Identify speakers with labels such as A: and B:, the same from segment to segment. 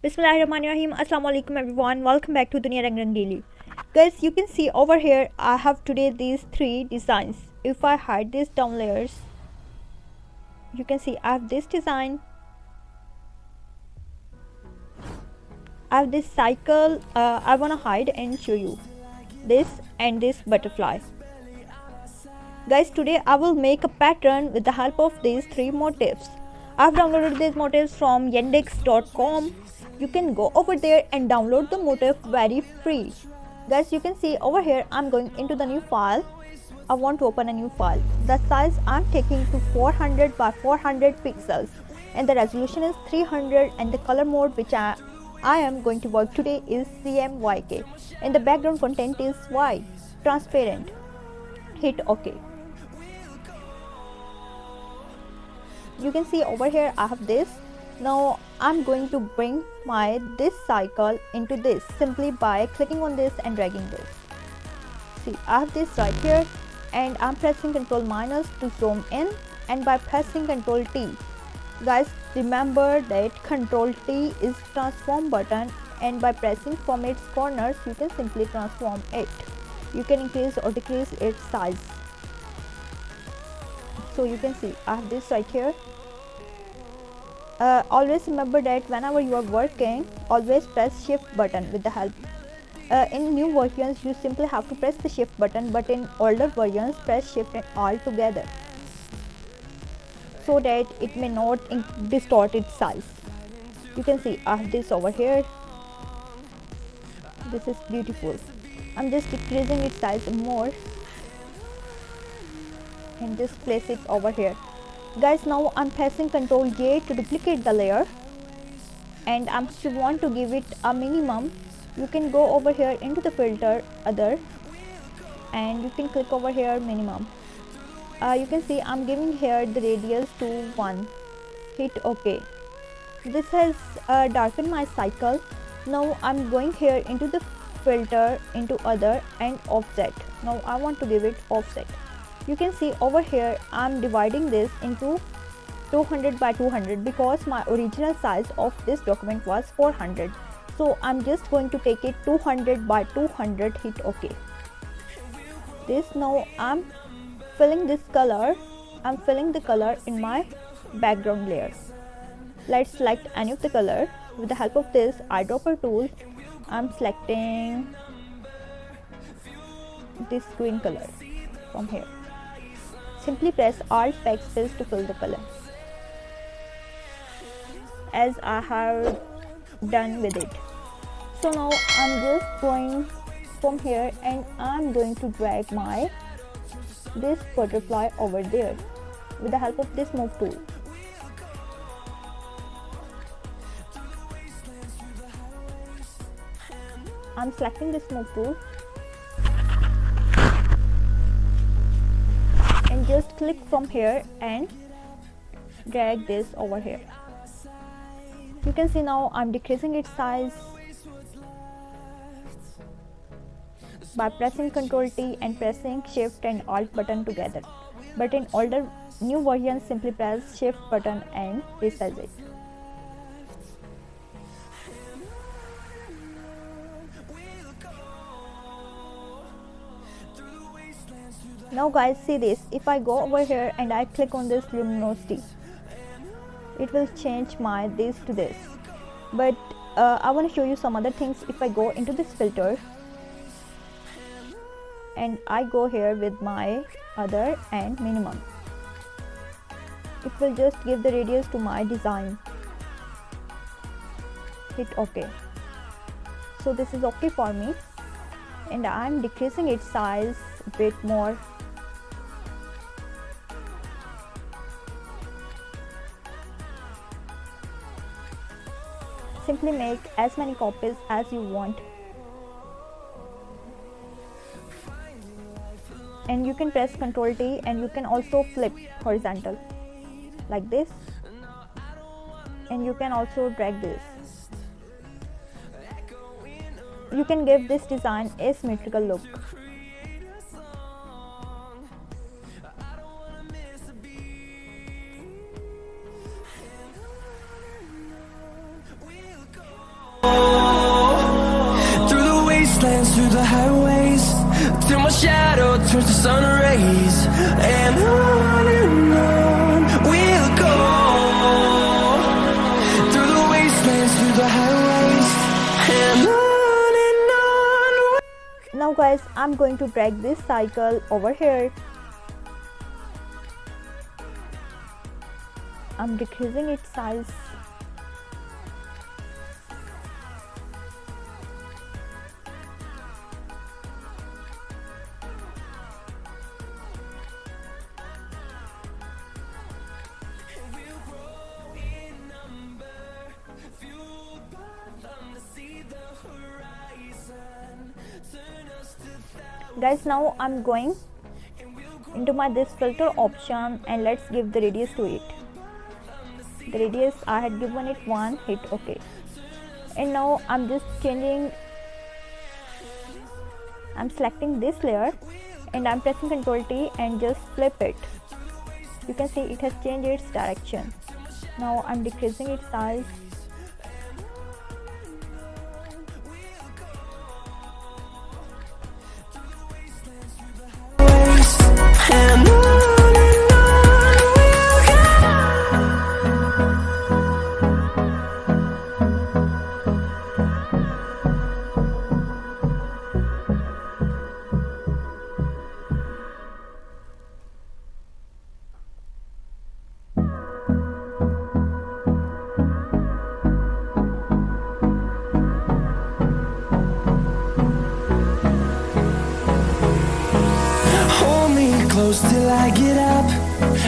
A: Bismillahirrahmanirrahim. Assalamu alaikum everyone. Welcome back to Dunia Rang Rangeli. Guys, you can see over here I have today these three designs. If I hide these down layers, you can see I have this design. I have this cycle. I wanna hide and show you this and this butterfly. Guys, today I will make a pattern with the help of these three motifs. I've downloaded these motifs from yandex.com. You can go over there and download the motif very free. Guys, you can see over here I'm going into the new file. I want to open a new file. The size I'm taking to 400 by 400 pixels and the resolution is 300 and the color mode which I am going to work today is CMYK and the background content is white, transparent. Hit OK. You can see over here I have this. Now I'm going to bring this cycle into this simply by clicking on this and dragging this. See, I have this right here and I'm pressing Ctrl- to zoom in and by pressing Ctrl T. Guys, remember that Ctrl T is transform button and by pressing from its corners you can simply transform it. You can increase or decrease its size. So you can see I have this right here. Always remember that whenever you are working, always press shift button with the help. In new versions you simply have to press the shift button, but in older versions press shift and alt together so that it may not distort its size. You can see I have this over here. This is beautiful. I'm just decreasing its size more and just place it over here. Guys, now I'm pressing Ctrl J to duplicate the layer and if you want to give it a minimum, you can go over here into the filter other and you can click over here minimum. You can see I'm giving here the radius to 1. Hit OK. This has darkened my cycle. Now I'm going here into the filter, into other and offset. Now I want to give it offset. You can see over here I'm dividing this into 200 by 200 because my original size of this document was 400. So I'm just going to take it 200 by 200, hit OK. This now I'm filling this color. I'm filling the color in my background layer. Let's select any of the color. With the help of this eyedropper tool, I'm selecting this green color from here. Simply press Alt backspace to fill the color, as I have done with it. So now I'm just going from here and I'm going to drag this butterfly over there with the help of this move tool. I'm selecting this move tool and just click from here and drag this over here. You can see now I'm decreasing its size by pressing Ctrl T and pressing shift and alt button together, but in new versions simply press shift button and resize it. Now guys, see this. If I go over here and I click on this luminosity, it will change this to this. But I want to show you some other things. If I go into this filter and I go here with my other and minimum, it will just give the radius to my design. Hit OK. So this is OK for me and I'm decreasing its size a bit more. Simply make as many copies as you want. And you can press Ctrl T and you can also flip horizontal like this. And you can also drag this. You can give this design a symmetrical look.
B: my shadow turns to sun rays, and on we'll go, through the wastelands, through the highways, and on.
A: Now guys, I'm going to drag this cycle over here. I'm decreasing its size. Guys, now I'm going into my this filter option and let's give the radius to it. The radius I had given it 1, hit OK. And now I'm just changing, I'm selecting this layer and I'm pressing Ctrl T and just flip it. You can see it has changed its direction. Now I'm decreasing its size.
B: Close till I get up,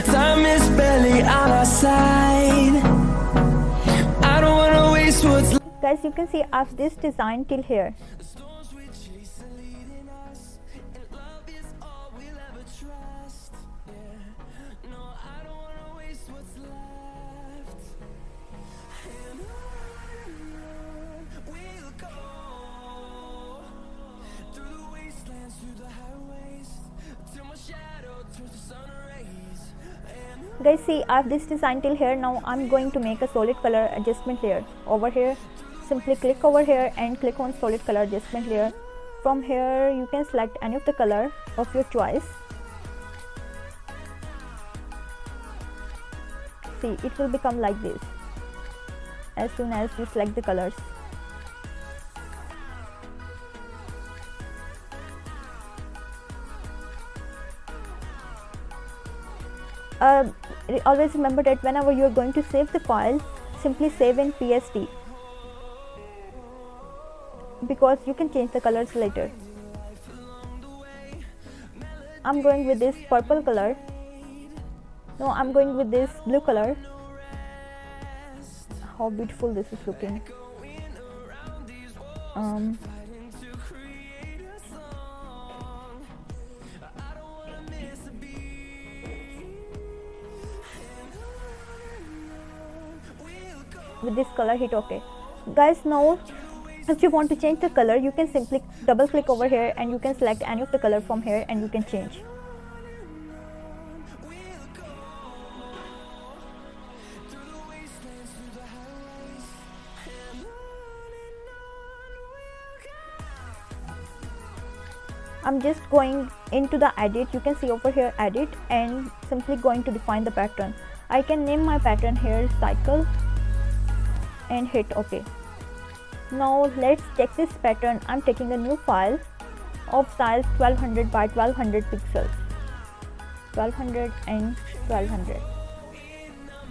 B: time is barely on our side. I don't wanna waste what's left.
A: Guys, you can see I've this design till here. Guys, see I've this design till here. Now I'm going to make a solid color adjustment layer over here. Simply click over here and click on solid color adjustment layer. From here you can select any of the color of your choice. See, it will become like this as soon as you select the colors. Always remember that whenever you are going to save the file, simply save in PSD, because you can change the colors later. I'm going with this purple color. No, I'm going with this blue color. How beautiful this is looking. With this color, hit OK. Guys, now if you want to change the color, you can simply double click over here and you can select any of the color from here and you can change. I'm just going into the edit. You can see over here edit and simply going to define the pattern. I can name my pattern here cycle and hit OK. Now let's check this pattern. I'm taking a new file of size 1200 by 1200 pixels. 1200 and 1200.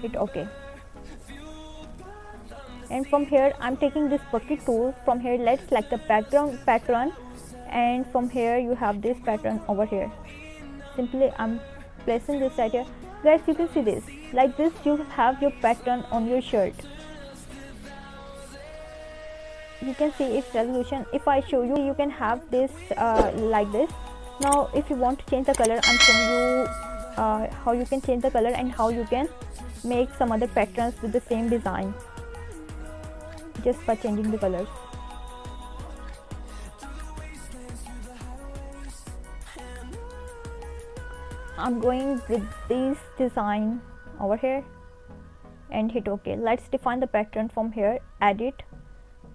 A: Hit OK. And from here I'm taking this bucket tool. From here let's select the background pattern, and from here you have this pattern over here. Simply I'm placing this right here. Guys, you can see this. Like this you have your pattern on your shirt. You can see its resolution. If I show you, you can have this like this. Now if you want to change the color, I'm showing you how you can change the color and how you can make some other patterns with the same design just by changing the colors. I'm going with this design over here and hit OK. Let's define the pattern from here, edit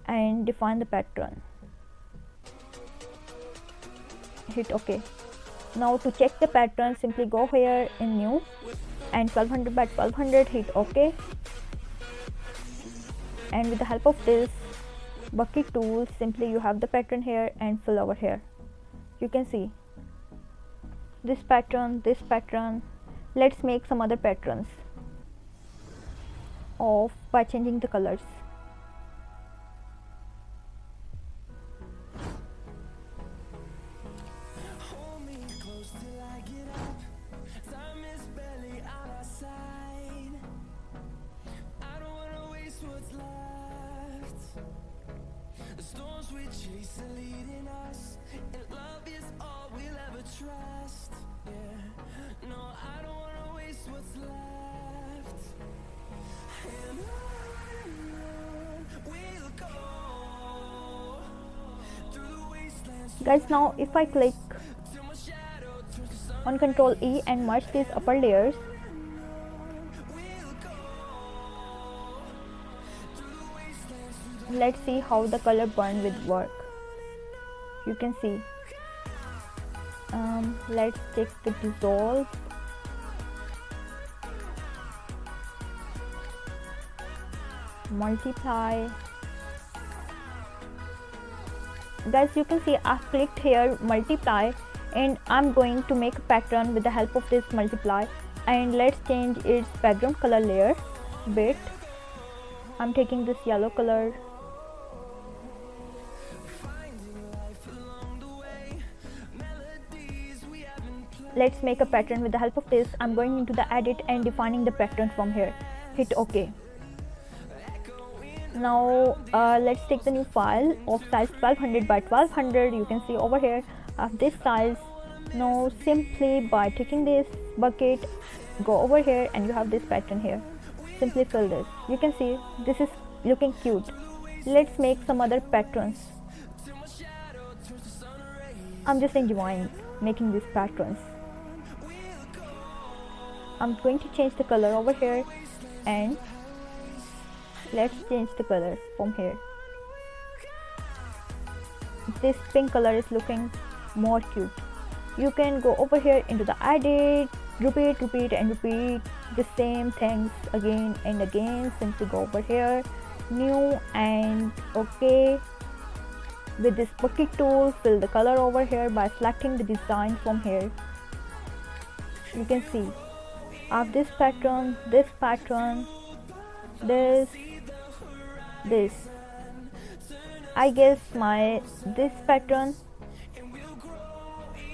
A: and define the pattern. hit OK. Now to check the pattern, simply go here in new and 1200 by 1200, hit OK. And with the help of this bucket tool, simply you have the pattern here and fill over here. You can see this pattern, this pattern. Let's make some other patterns of by changing the colors. Guys, now if I click on Ctrl E and merge these upper layers, let's see how the color burn with work. You can see. Let's check the dissolve. Multiply. Guys, you can see I've clicked here multiply and I'm going to make a pattern with the help of this multiply. And let's change its background color layer bit. I'm taking this yellow color. Let's make a pattern with the help of this. I'm going into the edit and defining the pattern from here. Hit OK. Now let's take the new file of size 1200 by 1200. You can see over here of this size. Now simply by taking this bucket, go over here and you have this pattern here. Simply fill this. You can see this is looking cute. Let's make some other patterns. I'm just enjoying making these patterns. I'm going to change the color over here and let's change the color from here. This pink color is looking more cute. You can go over here into the edit, repeat and repeat the same things again and again. Simply go over here, new and OK. With this bucket tool, fill the color over here by selecting the design from here. You can see I have this pattern, this pattern, this. I guess this pattern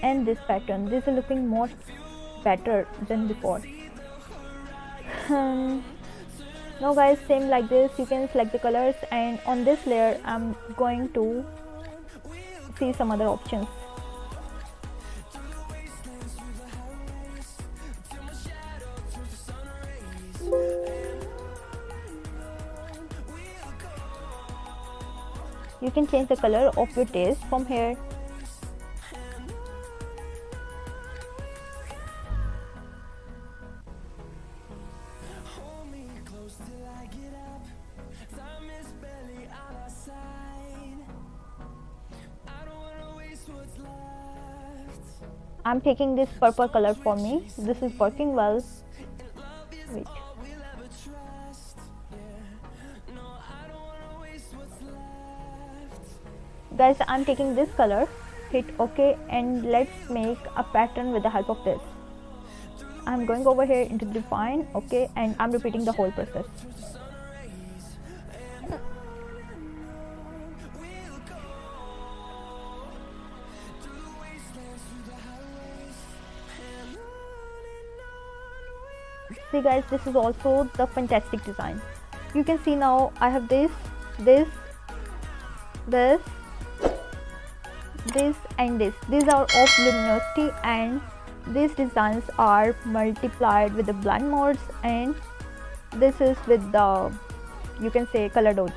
A: and this pattern, this is looking more better than before. Now guys, same like this, you can select the colors and on this layer I'm going to see some other options. You can change the color of your taste from here. I'm taking this purple color for me. This is working well. Wait. Guys, I'm taking this color, hit OK, and let's make a pattern with the help of this. I'm going over here into define, OK, and I'm repeating the whole process. See guys, this is also the fantastic design. You can see now I have this and this. These are of luminosity and these designs are multiplied with the blend modes, and this is with the, you can say, color dose.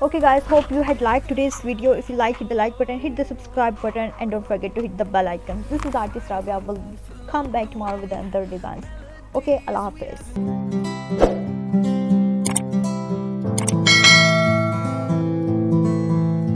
A: Okay guys, hope you had liked today's video. If you like, hit the like button, hit the subscribe button, and don't forget to hit the bell icon. This is Artist Rabia. Will come back tomorrow with another designs. Okay, Allah Hafiz.